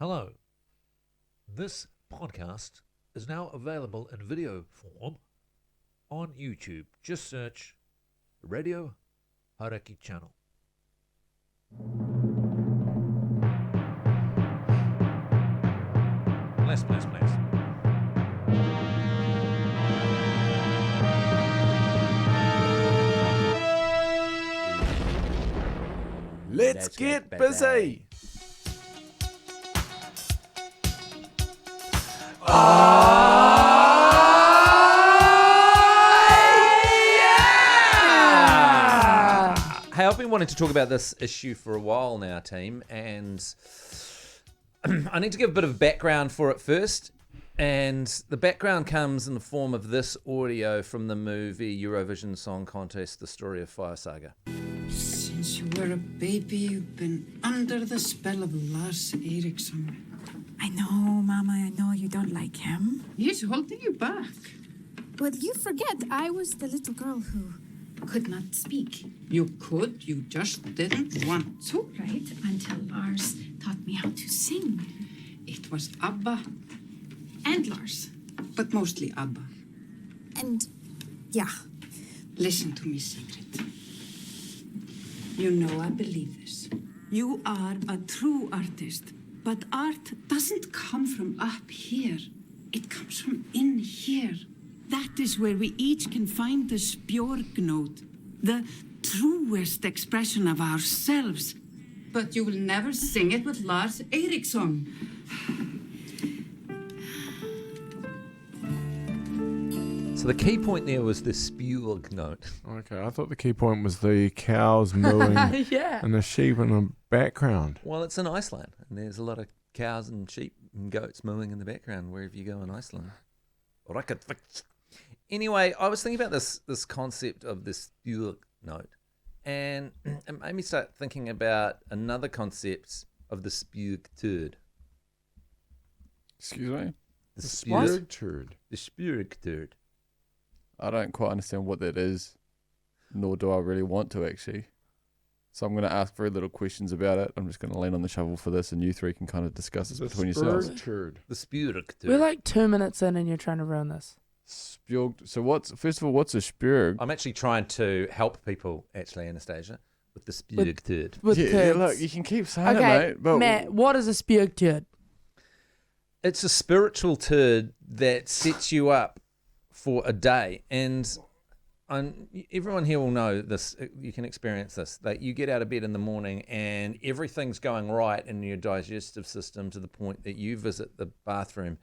Hello. This podcast is now available in video form on YouTube. Just search Radio Haraki Channel. Bless. Let's get busy. Hey, I've been wanting to talk about this issue for a while now, team, and I need to give a bit of background for it first. And the background comes in the form of this audio from the movie Eurovision Song Contest, The Story of Fire Saga. Since you were a baby, you've been under the spell of Lars Eriksson. I know, Mama, I know you don't like him. He's holding you back. But you forget I was the little girl who could not speak. You could, you just didn't want to. Right, until Lars taught me how to sing. It was ABBA, And Lars. but mostly ABBA. And, yeah. Listen to me, Sigrid. You know I believe this. You are a true artist, but art doesn't come from up here. It comes from in here. That is where we each can find the Speorg note, the truest expression of ourselves. But you will never sing it with Lars Eriksson. So the key point there was the Speorg note. Okay, I thought the key point was the cows mooing Yeah. and the sheep in the background. Well, it's in Iceland, and there's a lot of cows and sheep and goats mooing in the background wherever you go in Iceland. Anyway, I was thinking about this concept of the Speorg note, and it made me start thinking about another concept of the Speorg turd. Excuse me? The Speorg turd. The Speorg turd. I don't quite understand what that is, nor do I really want to actually. So I'm going to ask very little questions about it. I'm just going to lean on the shovel for this, and you three can kind of discuss this between yourselves. Speorg turd. The Speorg turd. We're like 2 minutes in and you're trying to ruin this. Speorg. So first of all, what's a Speorg? I'm actually trying to help people, actually, Anastasia, with the Speorg turd. With yeah, turds. look, you can keep saying Okay, it, mate. But Matt, what is a Speorg turd? It's a spiritual turd that sets you up for a day, and everyone here will know this. You can experience this, that you get out of bed in the morning and everything's going right in your digestive system to the point that you visit the bathroom.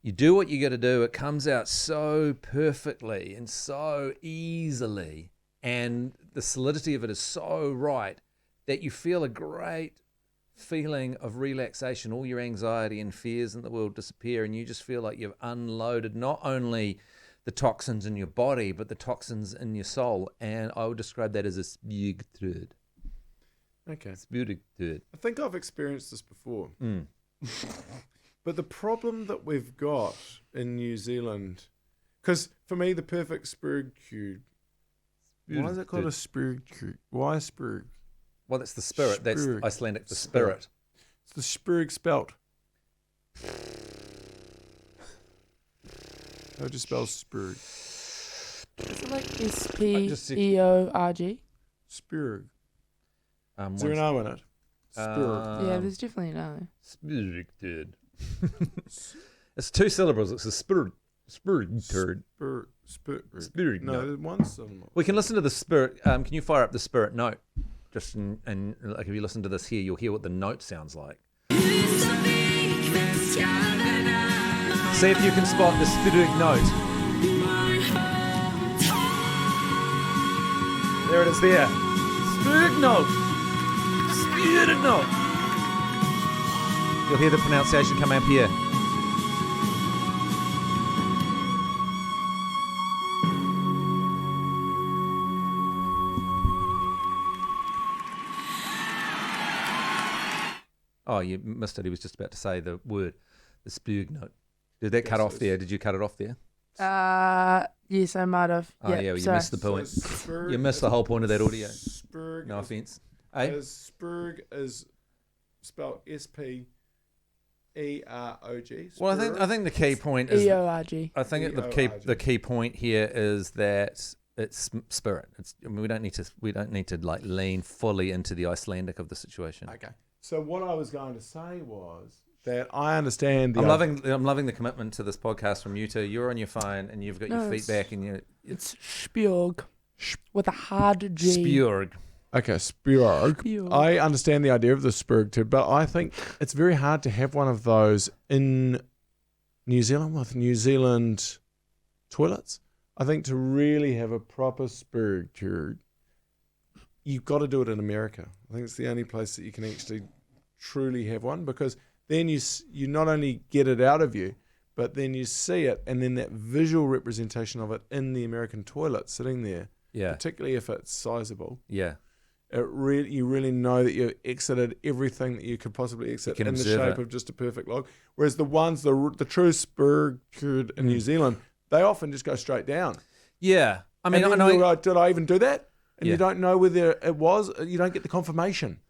You do what you got to do. It comes out so perfectly and so easily, and the solidity of it is so right that you feel a great feeling of relaxation. All your anxiety and fears in the world disappear, and you just feel like you've unloaded not only the toxins in your body, but the toxins in your soul. And I would describe that as a Speorg turd. Okay. Speorg turd. I think I've experienced this before. Mm. But the problem that we've got in New Zealand, because for me, the perfect Speorg turd. Why is it called a Speorg turd? Why Speorg? Well, that's the spirit. That's Speorg. Icelandic, the spirit. It's the Speorg spelt. How do you spell Speorg? Is it like just said- Speorg? Speorg. Is there an O in it? Speorg. Yeah, there's definitely no. Speorg turd. It's 2 syllables. It's a Speorg turd. Speorg No, note. there's one syllable. We can listen to the spirit. Can you fire up the spirit note? Just and like if you listen to this here, you'll hear what the note sounds like. See if you can spot the Speorg note. There it is there. Speorg note. Speorg note. You'll hear the pronunciation come up here. Oh, you missed it. He was just about to say the word, the Speorg note. Did that cut off there? Did you cut it off there? Yes, I might have. Oh, yeah, well, you missed the point. You missed the whole point of that audio. Speorg. No offense. Hey? Speorg is spelled S-P-E-O-R-G. Speorg. Well, I think the key point is EORG. I think the key point here is that it's spirit. We don't need to like lean fully into the Icelandic of the situation. Okay. So what I was going to say was that I understand. I'm loving the commitment to this podcast from you two. You're on your phone and you've got your feet back and It's Speorg with a hard G. Speorg. Okay, Speorg. Speorg. I understand the idea of the Speorg turd, but I think it's very hard to have one of those in New Zealand with New Zealand toilets. I think to really have a proper Speorg turd, you've got to do it in America. I think it's the only place that you can actually truly have one, because then you not only get it out of you, but then you see it, and then that visual representation of it in the American toilet sitting there, particularly if it's sizable. Yeah. You really know that you've exited everything that you could possibly exit in the shape of just a perfect log. Whereas the ones, the true Speorg turd in New Zealand, they often just go straight down. Yeah. I mean, and you're like, did I even do that? And you don't know whether it was, you don't get the confirmation.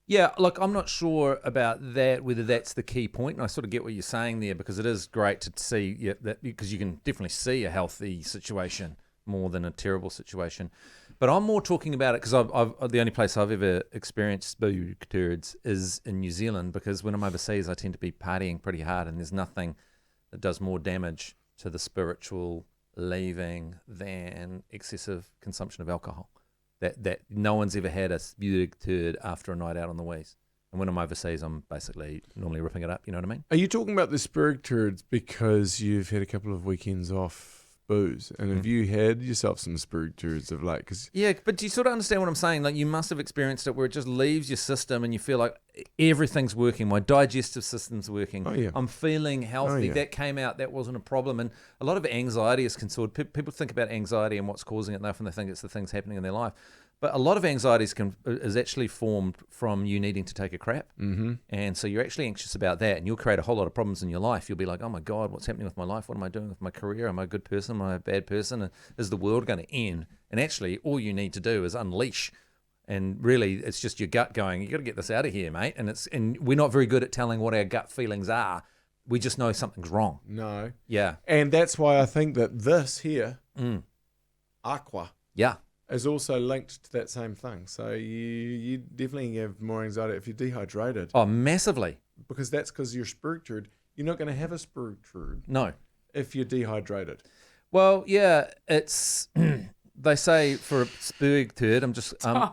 Yeah, look, I'm not sure about that, whether that's the key point, and I sort of get what you're saying there, because it is great to see that, because you can definitely see a healthy situation more than a terrible situation. But I'm more talking about it because I've the only place I've ever experienced Speorg turds is in New Zealand, because when I'm overseas I tend to be partying pretty hard, and there's nothing that does more damage to the spiritual leaving than excessive consumption of alcohol. That no one's ever had a Speorg turd after a night out on the Wheeze. And when I'm overseas, I'm basically normally ripping it up, you know what I mean? Are you talking about the Speorg turds because you've had a couple of weekends off booze? And have you had yourself some Speorg turds of late? Yeah, but do you sort of understand what I'm saying? Like, you must have experienced it where it just leaves your system and you feel like everything's working. My digestive system's working. Oh, yeah. I'm feeling healthy. Oh, yeah. That came out. That wasn't a problem. And a lot of anxiety is concerned. People think about anxiety and what's causing it, and they often think it's the things happening in their life. But a lot of anxiety is actually formed from you needing to take a crap. Mm-hmm. And so you're actually anxious about that, and you'll create a whole lot of problems in your life. You'll be like, oh my God, what's happening with my life? What am I doing with my career? Am I a good person? Am I a bad person? And is the world going to end? And actually, all you need to do is unleash. And really, it's just your gut going, you got to get this out of here, mate. And we're not very good at telling what our gut feelings are. We just know something's wrong. No. Yeah. And that's why I think that this here, aqua, is also linked to that same thing. So you definitely have more anxiety if you're dehydrated. Oh, massively. Because you're Speorg turd. You're not going to have a Speorg turd. No. If you're dehydrated. Well, yeah, it's... They say for a Speorg turd, I'm just... Don't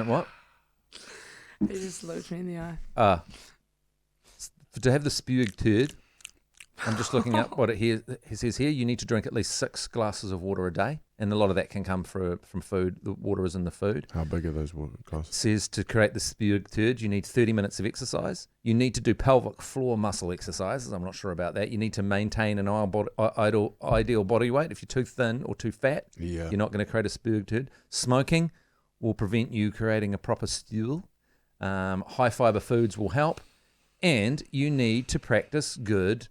what? He just looked me in the eye. To have the Speorg turd, I'm just looking up what it says here. You need to drink at least 6 glasses of water a day, and a lot of that can come from food. The water is in the food. How big are those water glasses? It says to create the Speorg turd, you need 30 minutes of exercise. You need to do pelvic floor muscle exercises. I'm not sure about that. You need to maintain an ideal body weight. If you're too thin or too fat, you're not going to create a Speorg turd. Smoking will prevent you creating a proper stool. High fiber foods will help. And you need to practice good...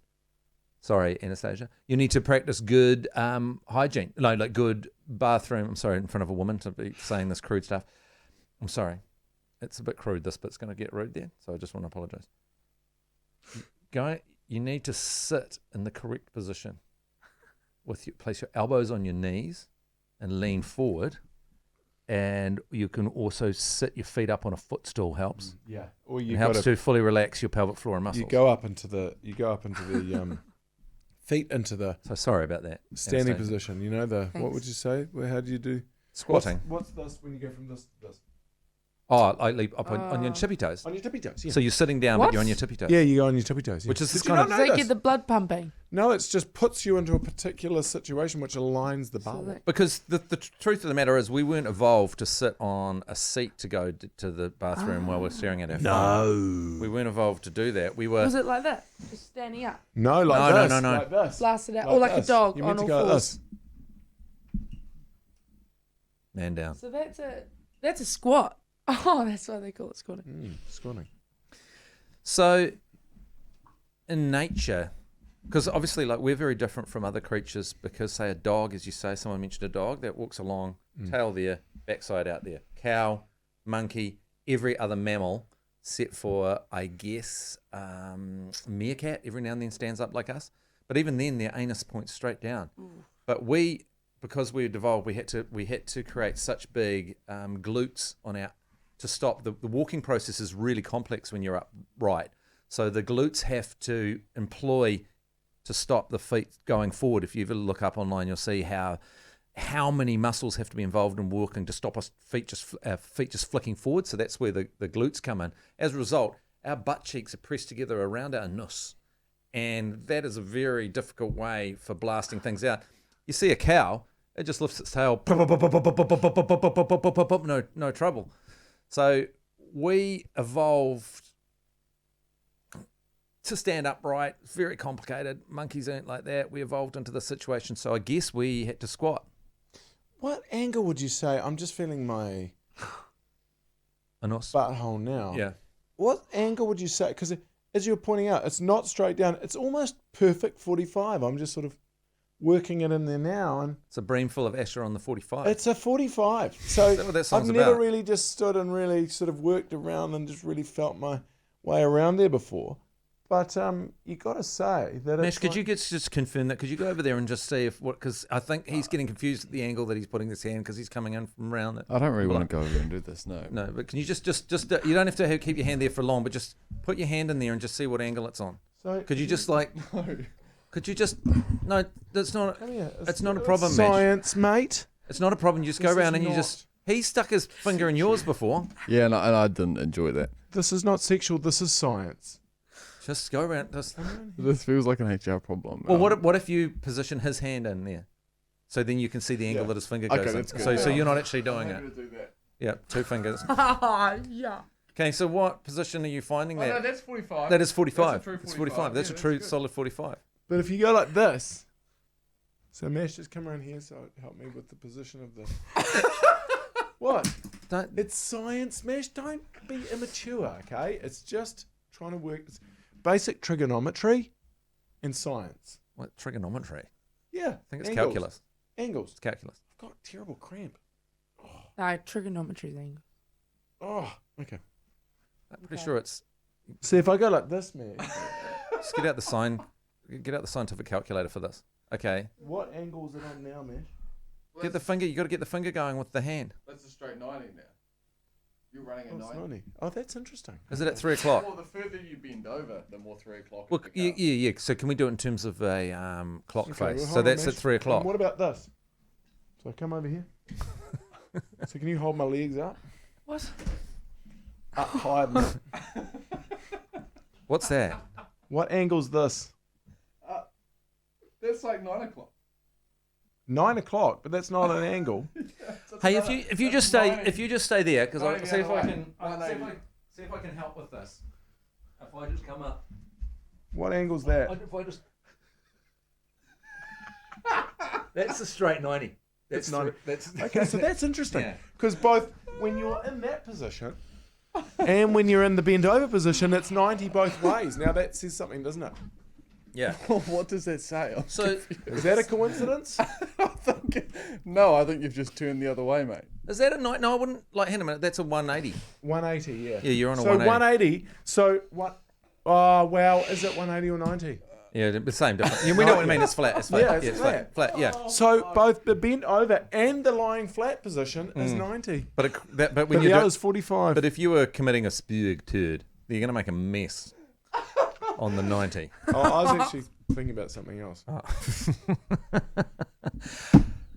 Sorry, Anastasia. You need to practice good hygiene. No, like good bathroom. I'm sorry, in front of a woman to be saying this crude stuff. I'm sorry. It's a bit crude. This bit's going to get rude there. So I just want to apologize. You need to sit in the correct position. Place your elbows on your knees and lean forward. And you can also sit your feet up on a footstool. Helps. Yeah. Or it helps to fully relax your pelvic floor and muscles. You go up into the feet into the... So sorry about that. Standing position. You know what would you say? How do you do? Squatting. What's this when you go from this to this? Oh, I leap up on your tippy toes. On your tippy toes, yeah. So you're sitting down, but you're on your tippy toes. Yeah, you go on your tippy toes. Yeah. Which is Does that get the blood pumping? No, it just puts you into a particular situation which aligns the bowel. Because the truth of the matter is we weren't evolved to sit on a seat to go to the bathroom while we're staring at our phone. We weren't evolved to do that. We were... Was it like that? Just standing up? No, like this. No. Like this. Blast it out. Or like a dog you on meant to all go fours. Like this. Man down. So that's a squat. Oh, that's why they call it squatting. Squatting. So, in nature, because obviously, like, we're very different from other creatures. Because, say, a dog, as you say, someone mentioned a dog that walks along, tail there, backside out there. Cow, monkey, every other mammal set for, I guess, meerkat every now and then stands up like us. But even then, their anus points straight down. But because we devolved, we had to create such big glutes on our to stop the walking process is really complex when you're upright. So the glutes have to employ to stop the feet going forward. If you ever look up online, you'll see how many muscles have to be involved in walking to stop us feet just flicking forward. So that's where the glutes come in. As a result, our butt cheeks are pressed together around our nus, and that is a very difficult way for blasting things out. You see a cow, it just lifts its tail, no trouble. So we evolved to stand upright. It's very complicated. Monkeys aren't like that. We evolved into the situation, so I guess we had to squat. What angle would you say? I'm just feeling my butthole now. Yeah. What angle would you say? Because as you were pointing out, it's not straight down. It's almost perfect 45. I'm just sort of working it in there now, and It's a bream full of Asher on the 45. it's a 45. So Is that what that I've song's never about? really just stood and really sort of worked around and just really felt my way around there before. But you got to say that Nash, it's could like, you just confirm that? Could you go over there and just see because I think he's getting confused at the angle that he's putting his hand because he's coming in from around it. I don't really want to go over there and do this, no. No, but can you just you don't have to keep your hand there for long, but just put your hand in there and just see what angle it's on. so Could you just like? Could you just? No, that's not. come here. It's not a problem, Nash. Science, mate. It's not a problem. You just go This around is and you not- just. He stuck his finger in yours before. Yeah, and I didn't enjoy that. This is not sexual. This is science. Just go around. Just. This feels like an HR problem. Well, what if you position his hand in there, so then you can see the angle that his finger goes Okay, in. that's good. So you're not actually doing it. to do that. Yeah, 2 fingers. Yeah. Okay, so what position are you finding Oh, there? no, that's 45. That is 45. That's a true It's 45. That's Yeah, a true good. solid 45. But if you go like this, so Mash, just come around here so it help me with the position of the. What? Don't, It's science, Mash. Don't be immature, okay? It's just trying to work. It's basic trigonometry and science. what trigonometry? Yeah. I think it's angles. calculus. Angles. It's calculus. I've got terrible cramp. No, trigonometry thing. Oh, okay. I'm pretty sure it's. See, if I go like this, man, Just get out the scientific calculator for this. Okay, what angle is it on now, Mash? get the finger. You got to get the finger going with the hand. That's a straight 90 now. You're running Oh, it's 90. Oh, that's interesting. Is it at 3 o'clock? Well, the further you bend over, the more 3 o'clock. Well, yeah. So can we do it in terms of a clock Okay, face? well, So hold on, that's at Mash. 3 o'clock. And what about this? So I come over here. So can you hold my legs up? What? Up higher than that. What's that? What angle's this? That's like 9 o'clock. 9 o'clock, but that's not an angle. Hey, if you just stay there, because I'll Going see the if other I way. can see if I can help with this. If I just come up, What angle's that? if I just. That's a straight 90. That's 90. That's Okay, so that's interesting. Yeah. Because both when you're in that position and when you're in the bent over position, it's 90 both ways. Now that says something, doesn't it? Yeah. What does that say? So Is that a coincidence? No, I think you've just turned the other way, mate. is that a 90? No, I wouldn't. Like, hang a minute. That's a 180. 180, yeah. Yeah, you're on a so 180. 180. So what? Oh, wow. Is it 180 or 90? Yeah, the same difference. Yeah, we know what I mean. It's flat. It's flat. Yeah, it's flat. Flat. Yeah. So both the bent over and the lying flat position is 90. But but when But you the do, other's 45. but if you were committing a Speorg turd, you're gonna make a mess on the 90. Oh, I was actually thinking about something else.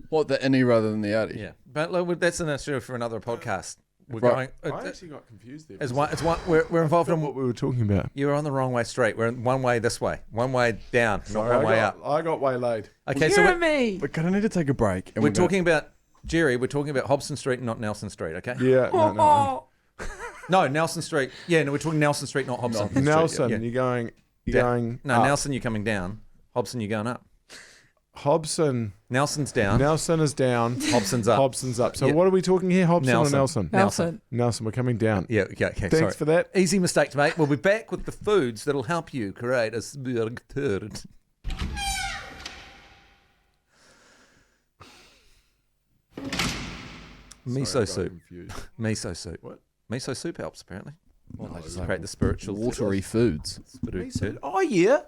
What, the innie rather than the outie? Yeah, but look, that's an issue for another podcast. We're Right. going. I actually got confused there. It's one. We're involved in. what we were talking about. You're on the wrong way straight. We're one way this way, one way down, not Sorry, one way up. I got waylaid. Okay, You so and me. We're going to need to take a break. And we're talking about Jerry. We're talking about Hobson Street, not Nelson Street. Okay. Yeah, no. No, Nelson Street. Yeah, no, we're talking Nelson Street, not Hobson. Nelson, Yeah. you're going. You're Down. going. No, up. Nelson, you're coming down. Hobson, you're going up. Hobson. Nelson's down. Nelson is down. Hobson's up. Hobson's up. So Yeah. what are we talking here? Hobson Nelson. or Nelson? Nelson. Nelson, we're coming down. Yeah. Okay. Thanks Sorry. for that. Easy mistake to make. We'll be back with the foods that'll help you create a Speorg turd. Miso Sorry, I got soup. confused. Miso soup. What? Miso soup helps apparently. Well, they just create the spiritual Watery foods. turd. Oh yeah.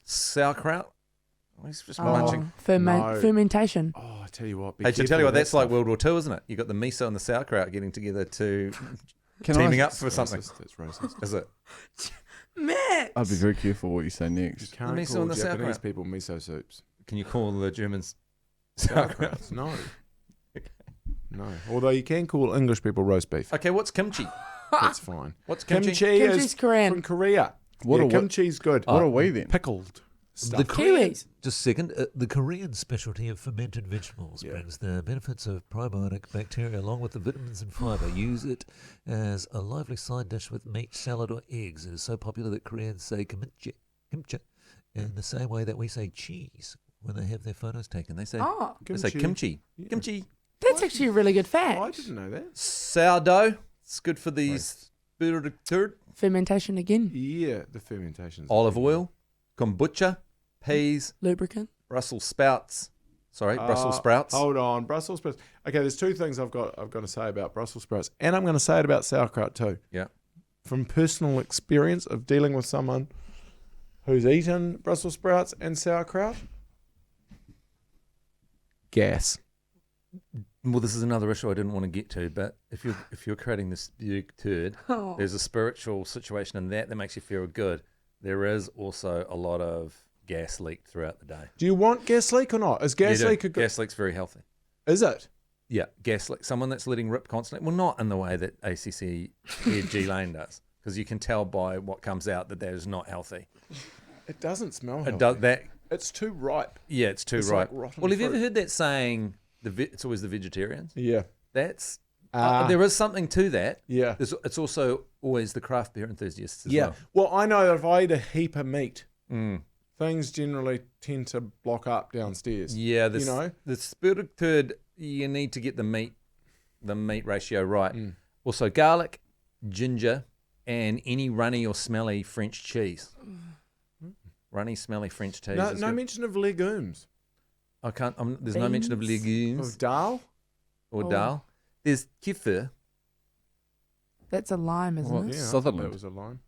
Sauerkraut. He's just Oh, munching. No. fermentation. Oh, I tell you what. Hey, to tell you what, that's like World War II, isn't it? You got the miso and the sauerkraut getting together to teaming up for something. That's racist. Is it? Matt! I'd be very careful what you say You next. can't miso call and the Japanese sauerkraut. people miso soups. Can you call the Germans sauerkraut? Sauerkrauts, no. No. Although you can call English people roast beef. Okay, what's kimchi? That's fine. What's kimchi? Kimchi's is Korean. from Korea. What yeah, are we- kimchi's good. What are we then? Pickled stuff. The Korean, Kiwis. just a second, the Korean specialty of fermented vegetables Yeah. brings the benefits of probiotic bacteria along with the vitamins and fiber. Use it as a lively side dish with meat, salad, or eggs. It is so popular that Koreans say kimchi in the same way that we say cheese when they have their photos taken. They say Oh, They say kimchi. Yeah. Kimchi. that's actually a really good fact. Oh, I didn't know that. Sourdough. It's good for these turd. Fermentation again. Yeah, the fermentation. Olive oil. Kombucha. Peas. Lubricant. Brussels sprouts. Brussels sprouts. Hold on, Brussels sprouts. Okay, there's two things I've got to say about Brussels sprouts, and I'm going to say it about sauerkraut too. Yeah. From personal experience of dealing with someone who's eaten Brussels sprouts and sauerkraut, gas. Well, this is another issue I didn't want to get to, but if you're creating this big turd, Oh. there's a spiritual situation in that makes you feel good. There is also a lot of gas leaked throughout the day. Do you want gas leak or not? Is gas You do. leak a good? Gas leak's very healthy. Is it? Yeah, gas leak. Someone that's letting rip constantly. Well, not in the way that ACC Ed G Lane does, because you can tell by what comes out that is not healthy. It doesn't smell It healthy. does that. It's too ripe. Yeah, it's too It's ripe. like rotten Well, have you ever fruit. heard that saying? It's always the vegetarians. Yeah. That's Ah. there is something to that. Yeah. It's also always the craft beer enthusiasts as Yeah. Well, I know that if I eat a heap of meat, well. things generally tend to block up downstairs. Yeah, You know? the Speorg turd, you need to get the meat ratio right. Mm. Also, garlic, ginger, and any runny or smelly French cheese. Runny, smelly French cheese. No, is no good. mention of legumes. I can't. There's no mention of Beans? legumes Of dal? or Oh. dal. There's kefir. That's a lime, isn't Well, it? Yeah, I thought Sutherland. that was a line.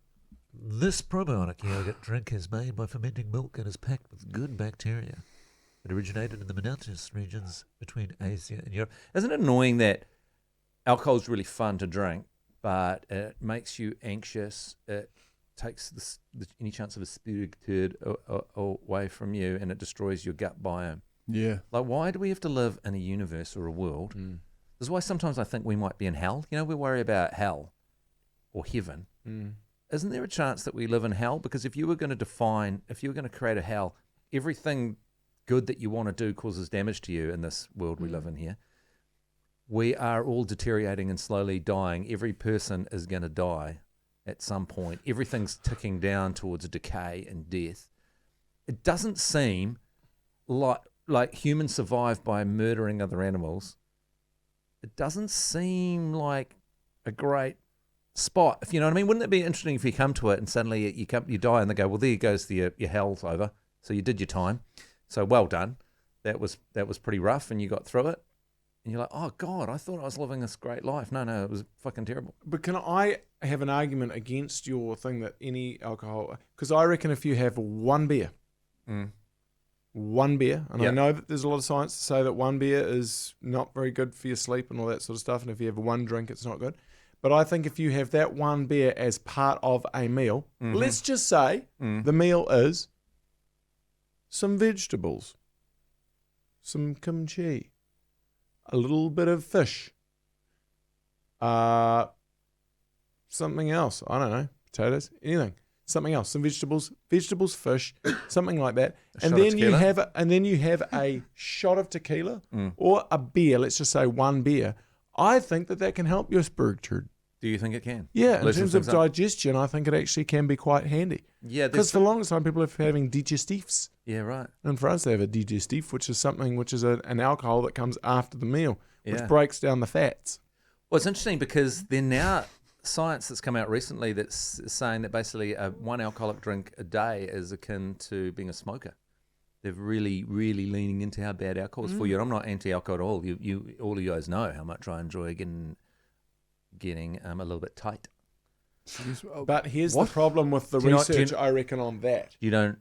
This probiotic yogurt drink is made by fermenting milk and is packed with good bacteria. It originated in the mountainous regions between Asia and Europe. Isn't it annoying that alcohol's really fun to drink, but it makes you anxious? It takes any chance of a Speorg turd away from you, and it destroys your gut biome. Yeah. Like, why do we have to live in a universe or a world? This is why sometimes I think we might be in hell. You know, we worry about hell or heaven. Isn't there a chance that we live in hell? Because if you were going to create a hell, everything good that you want to do causes damage to you in this world we live in here. We are all deteriorating and slowly dying. Every person is going to die at some point. Everything's ticking down towards decay and death. It doesn't seem like humans survive by murdering other animals. It doesn't seem like a great spot, if you know what I mean. Wouldn't it be interesting if you come to it and suddenly you die and they go, well, there goes your hell's over. So you did your time. So well done. That was pretty rough, and you got through it. And you're like, oh God, I thought I was living this great life. No, it was fucking terrible. But can I have an argument against your thing that any alcohol? Because I reckon if you have one beer, and I Yeah. know that there's a lot of science to say that one beer is not very good for your sleep and all that sort of stuff, and if you have one drink, it's not good. But I think if you have that one beer as part of a meal, let's just say the meal is some vegetables, some kimchi, a little bit of fish, something else. I don't know, potatoes, anything, something else, some vegetables, fish, something like that. And shot of then you tequila? have a shot of tequila or a beer. Let's just say one beer. I think that can help your Speorg turd. Do you think it can? Yeah, in Loosen terms of things up? digestion, I think it actually can be quite handy. Yeah, Because for the longest time, people are having digestifs. yeah, right. In France, they have a digestif, which is an alcohol that comes after the meal, which Yeah. breaks down the fats. Well, it's interesting because they're now science that's come out recently that's saying that basically one alcoholic drink a day is akin to being a smoker. They're really, really leaning into how bad alcohol is for you. And I'm not anti-alcohol at all. You all of you guys know how much I enjoy getting a little bit tight. But here's What? the problem with the Do you not- research, do you- I reckon, on that. You don't.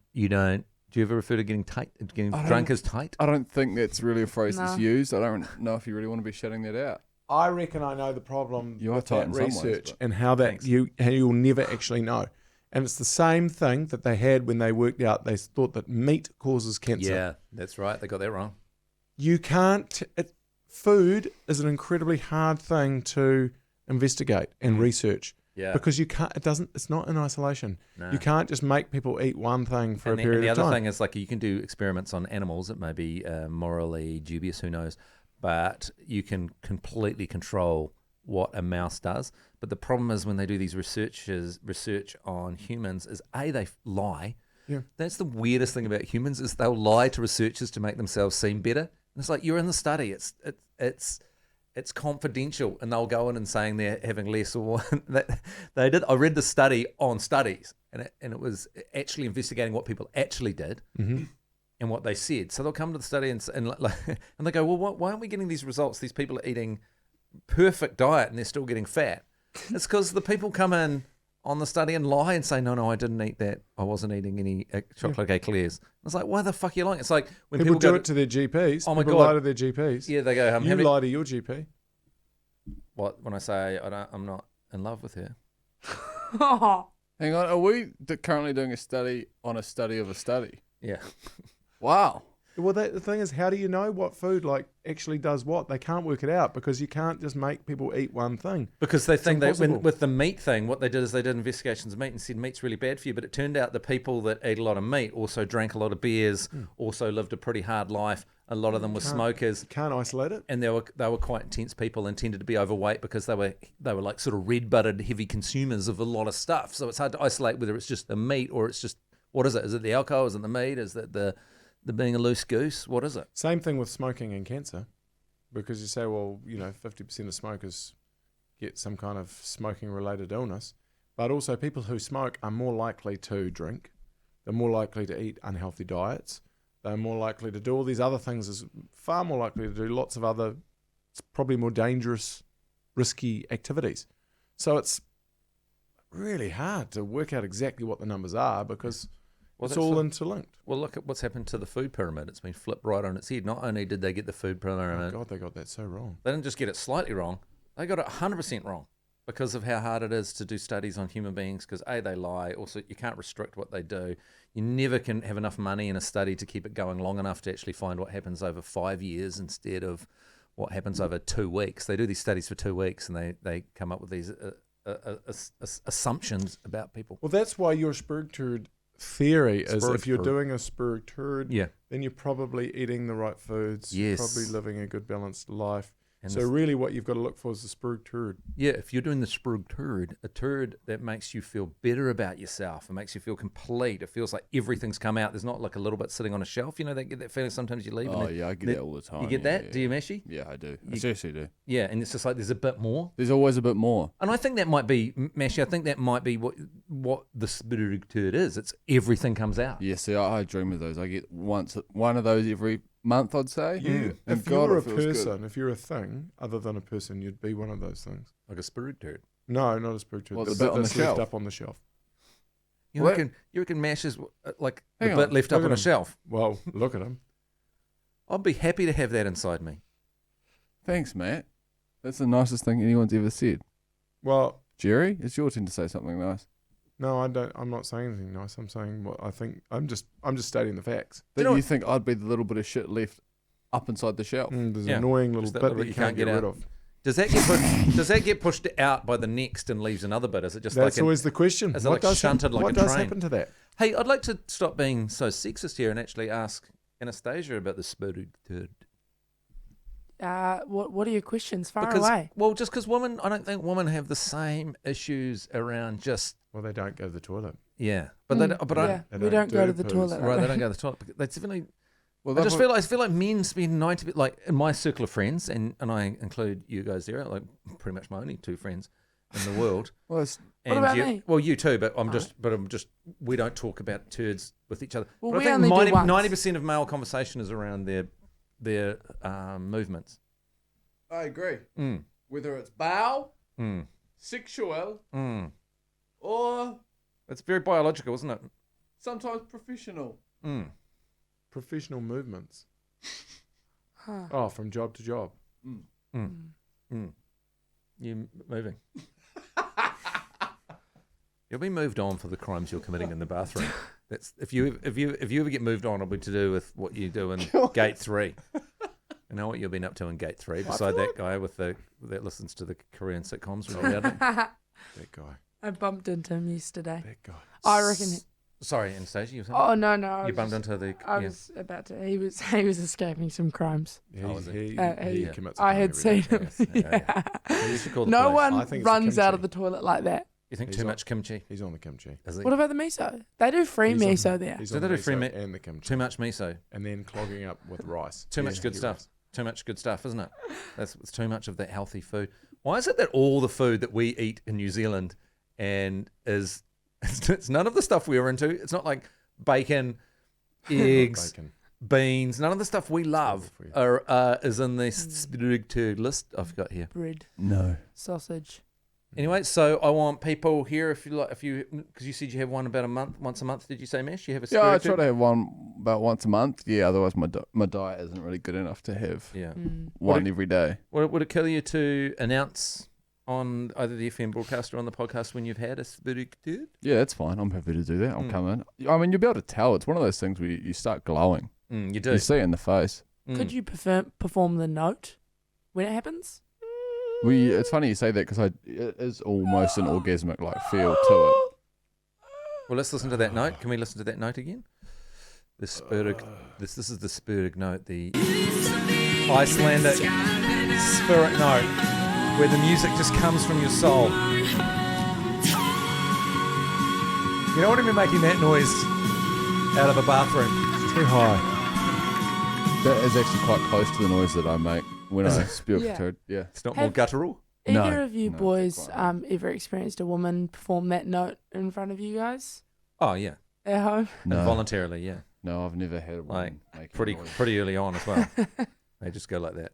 Do you ever refer to getting drunk as tight? I don't think that's really a phrase No. that's used. I don't know if you really want to be shutting that out. I reckon I know the problem You are with tight that in some ways, research but- and how that you'll never actually know. And it's the same thing that they had when they worked out. They thought that meat causes cancer. Yeah, that's right. They got that wrong. You can't. Food is an incredibly hard thing to investigate and research. Yeah. Because you can't. It doesn't. It's not in isolation. No. You can't just make people eat one thing for And a period the of other time. thing is, like, you can do experiments on animals. It may be morally dubious, who knows, but you can completely control what a mouse does. But the problem is when they do these research on humans is they lie. Yeah. That's the weirdest thing about humans is they'll lie to researchers to make themselves seem better. And it's like, you're in the study. It's confidential, and they'll go in and saying they're having less or they did. I read the study on studies, and it was actually investigating what people actually did and what they said. So they'll come to the study and they go, well, why aren't we getting these results? These people are eating perfect diet and they're still getting fat. It's because the people come in on the study and lie and say, no, I didn't eat that. I wasn't eating any chocolate eclairs. It's like, why the fuck are you lying? It's like when people people do it to their GPs. Oh my people God. lie to their GPs. Yeah, they go, You lie to your GP. What, when I say I'm not in love with her? Oh, Hang on, are we currently doing a study on a study of a study? Yeah. Wow. Well, the thing is, how do you know what food actually does what? They can't work it out because you can't just make people eat one thing. Because they think that impossible. with the meat thing, what they did is they did investigations of meat and said meat's really bad for you. But it turned out the people that ate a lot of meat also drank a lot of beers, also lived a pretty hard life. A lot of them were smokers, You can't isolate it. and they were quite intense people and tended to be overweight because they were like sort of red-butted, heavy consumers of a lot of stuff. So it's hard to isolate whether it's just the meat or it's just, what is it? Is it the alcohol? Is it the meat? Is it the being a loose goose? What is it? Same thing with smoking and cancer, because you say, well, 50% of smokers get some kind of smoking-related illness, but also people who smoke are more likely to drink. They're more likely to eat unhealthy diets. They're more likely to do all these other things, far more likely to do lots of other, probably more dangerous, risky activities. So it's really hard to work out exactly what the numbers are because it's all interlinked. Well, look at what's happened to the food pyramid. It's been flipped right on its head. Not only did they get the food pyramid, Oh God, they got that so wrong. they didn't just get it slightly wrong, they got it 100% wrong because of how hard it is to do studies on human beings because, A, they lie. Also, you can't restrict what they do. You never can have enough money in a study to keep it going long enough to actually find what happens over 5 years instead of what happens over 2 weeks. They do these studies for 2 weeks and they come up with these assumptions about people. Well, that's why your Speorg turd theory is Speorg if you're turd. doing a Speorg turd, Yeah. then you're probably eating the right foods, Yes. probably living a good balanced life. And So this- really what you've got to look for is the Speorg turd. Yeah, if you're doing the Speorg turd, a turd that makes you feel better about yourself, it makes you feel complete. It feels like everything's come out. There's not like a little bit sitting on a shelf. You know, they get that feeling sometimes you leave. Oh, and yeah, I get then- that all the time. You get yeah, that? yeah, Do you, Meshy? Yeah, I do. I You- seriously do. Yeah, and it's just like there's a bit more. There's always a bit more. And I think that might be, Meshy, I think that might be what the Speorg turd is. It's everything comes out. Yeah, see, I dream of those. I get one of those every month, I'd say. And If God, you're a it feels good. person, if you're a thing other than a person, you'd be one of those things. Like a Speorg turd. No, not a Speorg turd. Well, the the bit bit on the that's left shelf. up on the shelf. You What? reckon Mash is like Hang the on, bit left look up at on a him. shelf? Well, look at him. I'd be happy to have that inside me. Thanks, Matt. That's the nicest thing anyone's ever said. Well, Jerry, it's your turn to say something nice. no, I don't. I'm not saying anything nice. I'm saying what I think. I'm just stating the facts. That know you what- think I'd be the little bit of shit left up inside the shelf. There's Yeah, an annoying little just that bit little that you can't get rid out. of. Does that get pushed out by the next and leaves another bit? Is it just That's like always the question. is it like shunted like what a does train? happen to that? Hey, I'd like to stop being so sexist here and actually ask Anastasia about the Speorg turd. what are your questions? Far Because, away. well, just because women, I don't think women have the same issues around just Well, they don't go to the toilet. yeah, but they don't, yeah, They we don't don't go to do the poos. toilet. right, they don't go to the toilet. But that's definitely. Well, I feel like men spend 90 like in my circle of friends, and I include you guys there, like pretty much my only two friends in the world. well, it's, What about you, me? Well, you too, but I'm just we don't talk about turds with each other. Well, but we I only think do once. 90% of male conversation is around their movements. I agree. Mm, Whether it's bowel, mm, sexual, mm. Or It's very biological, isn't it? sometimes professional. Mm. Professional movements. Huh. Oh, from job to job. You moving. You'll be moved on for the crimes you're committing in the bathroom. That's if you ever get moved on, it'll be to do with what you do in Gate 3. You know what you've been up to in Gate 3, beside that guy that listens to the Korean sitcoms regularly. That guy. I bumped into him yesterday. That guy. I reckon. Sorry, Anastasia, you were saying? Oh no! You bumped into the. I was about to. He was escaping some crimes. Yeah, Oh, is it? he Yeah. commits a I crime had every seen day. him. Yes, yeah. You should call the No police. I one think it's the runs out of kimchi. the toilet like that. You think He's too on- much kimchi? He's on the kimchi. Is he? What about the miso? They do free He's on- miso there. He's So on they the do free miso mi- and the kimchi. Too much miso. And then clogging up with rice. Too much good heavy stuff. rice. Too much good stuff, isn't it? It's too much of that healthy food. Why is it that all the food that we eat in New Zealand and it's none of the stuff we were into? It's not like bacon, eggs, Bacon. beans. None of the stuff we love for you. is in the Speorg Turd list I've got here. Bread, No. sausage. Anyway, so I want people here because you said you have one about once a month. Did you say, Mesh? You have a Yeah, I Speorg try Turd? to have one about once a month. Yeah, otherwise my diet isn't really good enough to have Yeah. one every day. Would it kill you to announce on either the FM broadcast or on the podcast when you've had a Speorg Turd? Yeah, that's fine. I'm happy to do that. I'll come in. I mean, you'll be able to tell. It's one of those things where you start glowing. You do. You see it in the face. Could you perform the note when it happens? It's funny you say that because it is almost an orgasmic like feel to it. Well, let's listen to that note. Can we listen to that note again? The Speorg. This is the Speorg note, the Icelandic spirit note, where the music just comes from your soul. You don't want to be making that noise out of a bathroom. It's too high. That is actually quite close to the noise that I make when I Is it? spew Yeah. turd. Yeah. It's not more Have- guttural. No, Either of you no, boys quite. ever experienced a woman perform that note in front of you guys Oh yeah, at home? No, voluntarily. Yeah, no, I've never had one Like, making pretty noise. pretty early on as well. They just go like that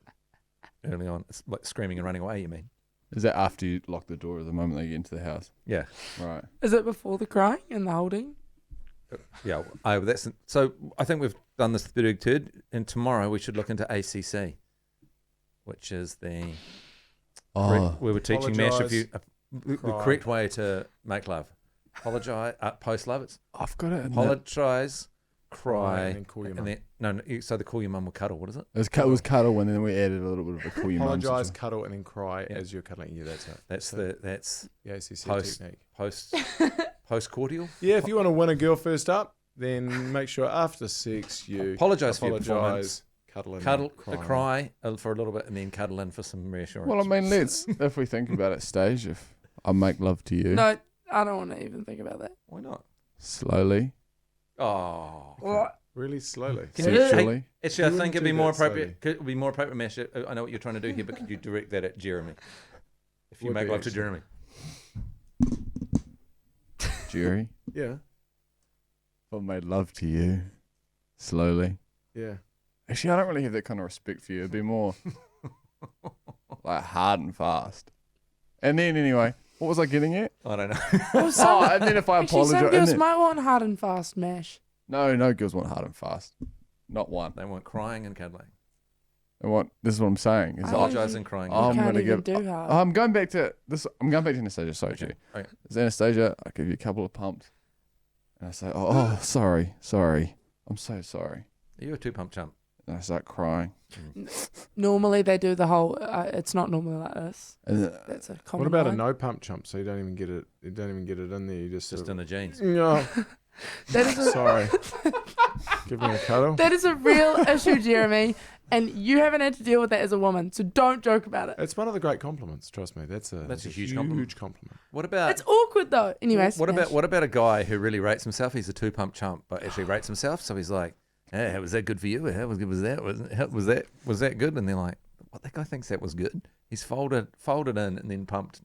early on. It's like screaming and running away. You mean? Is that after you lock the door or the moment they get into the house? Yeah. Right. Is it before the crying and the holding? Yeah, so I think we've done this Speorg Turd, and tomorrow we should look into ACC, which is the we were teaching Mash the Cry. correct way to make love. Apologize, post love. It's I've got it. apologize, cry, and then call your mum. so the call your mum will cuddle. What is it? It was cuddle, and then we added a little bit of a call your mum Apologise, situation. cuddle, and then cry Yeah. as you're cuddling. Yeah, that's it. That's the ACC post- technique. post cordial. Yeah, if you want to win a girl first up, then make sure after sex you Apologise for your performance. apologise, cuddle, and Cuddle, cry. cry for a little bit, and then cuddle in for some reassurance. Well, I mean, if we think about it, stage, if I make love to you No, I don't want to even think about that. why not? slowly, Oh, What? Really slowly. Can you- sexually, actually, I You think it'd wouldn't be do more that slowly. appropriate. Could it be more appropriate, Mash? I know what you're trying to do here, but could you direct that at Jeremy? If you Would make be love to actually. Jeremy, Jerry, Yeah, if I made love to you slowly. yeah. Actually, I don't really have that kind of respect for you. It'd be more like hard and fast. And then, anyway, what was I getting at? I don't know. Well, some, And then if I actually, some apologize, girls might want hard and fast mash. no girls want hard and fast. Not one. They want crying and cuddling, They want. This is what I'm saying. Is I that apologise and crying. You I'm can't gonna even give- do hard. I'm going back to this. I'm going back to Anastasia. Sorry, Okay. G. Okay. It's Anastasia. I give you a couple of pumps, and I say, "Oh, sorry. I'm so sorry." Are you a 2-pump chump? And I start crying. Normally they do the whole. It's not normally like this. And then, That's a common. What about a line. no pump chump? So you don't even get it. You don't even get it in there. You just Just sort in the jeans. of, no. That is a, Sorry. Give me a cuddle. that is a real issue, Jeremy, and you haven't had to deal with that as a woman. So don't joke about it. It's one of the great compliments. Trust me. That's a huge compliment. compliment. What about It's awkward though. Anyways, what Mash. about a guy who really rates himself? He's a 2-pump chump, but actually rates himself. So he's like, "Hey, how was that good for you? How good was that? Was that good?" And they're like, "What? That guy thinks that was good. He's folded in and then pumped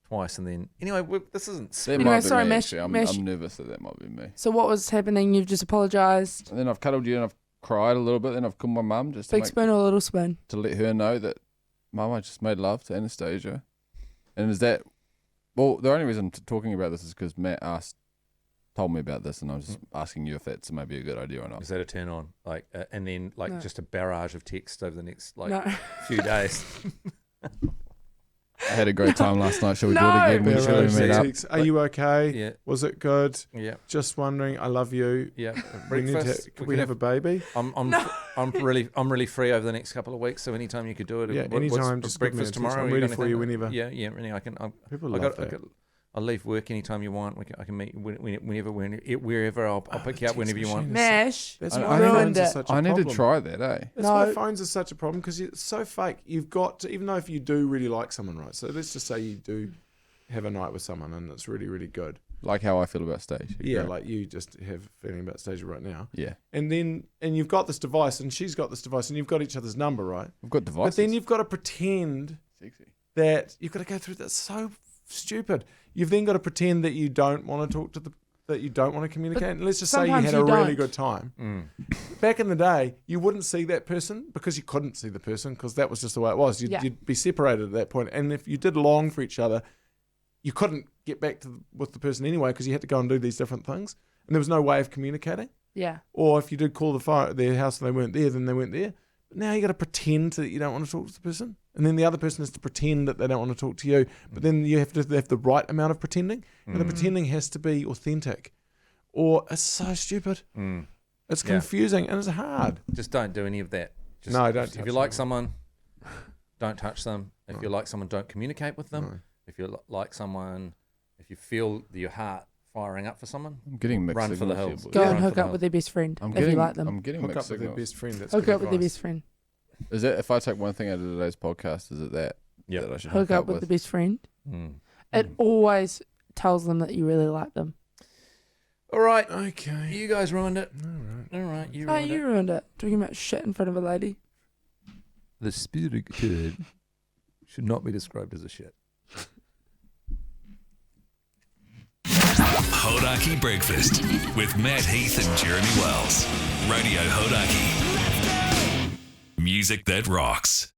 twice, and then anyway, this isn't." that Anyway, might be sorry, me, Mesh- actually. Mesh- I'm nervous that might be me. So what was happening? You've just apologised. And then I've cuddled you and I've cried a little bit. Then I've called my mum just Big spoon or little spoon? to let her know that, Mum, I just made love to Anastasia. And is that Well, the only reason talking about this is because Matt told me about this, and I was just asking you if that's maybe a good idea or not. Is that a turn on? Like, and then like No. just a barrage of text over the next like No. few days. I had a great time last night. Shall we do No. it again? When shall we Barrage meet up? text, are you okay? Yeah, Was it good? yeah, Just wondering. I love you. yeah. We need to, Breakfast. could we have a baby? I'm really free over the next couple of weeks. So anytime you could do it. Yeah, what's anytime. Just give me a breakfast text. tomorrow. I'm Are ready gonna for think- you whenever. Yeah, really. I can. People I love got. that. I'll leave work anytime you want. I can meet wherever. I'll pick you up whenever you want. Mash. That's I- why I phones need are to- such a I need to problem. try that, eh? That's why No. phones are such a problem because it's so fake. You've got to, even though if you do really like someone, right? So let's just say you do have a night with someone and it's really, really good. Like how I feel about stage. Yeah, Great. like you just have a feeling about Stasia right now. Yeah. And you've got this device and she's got this device and you've got each other's number, right? We've got devices. But then you've got to pretend Sexy. that you've got to go through that's so stupid. You've then got to pretend that you don't want to talk to that you don't want to communicate. And let's just say you sometimes had you a really don't. good time. Mm. Back in the day, you wouldn't see that person because you couldn't see the person because that was just the way it was. Yeah. You'd be separated at that point. And if you did long for each other, you couldn't get back with the person anyway because you had to go and do these different things. And there was no way of communicating. Yeah. Or if you did call their house and they weren't there, then they weren't there. But now you got to pretend that you don't want to talk to the person. And then the other person has to pretend that they don't want to talk to you. But then you have to have the right amount of pretending. And the pretending has to be authentic. Or it's so stupid. Mm. It's Yeah. confusing and it's hard. Just don't do any of that. Just, No, don't If touch you like someone. someone, don't touch them. If you like someone, don't communicate with them. No. If you like someone, if you feel your heart firing up for someone, I'm getting mixed Run for the signals here, hills. boys. Go Yeah. and Run hook for up the- with their best friend I'm if getting, you like them. I'm getting Hook mixed up with their signals. best friend. That's Hook good up with their advice. best friend. Is it if I take one thing out of today's podcast? Is it that Yep. that I should Hook up with the best friend. Mm. It always tells them that you really like them. All right, Okay. you guys ruined it. All right. All right, you Oh, ruined you it. ruined it. Talking about shit in front of a lady. The Speorg turd should not be described as a shit. Hodaki Breakfast with Matt Heath and Jeremy Wells. Radio Hodaki. Music that rocks.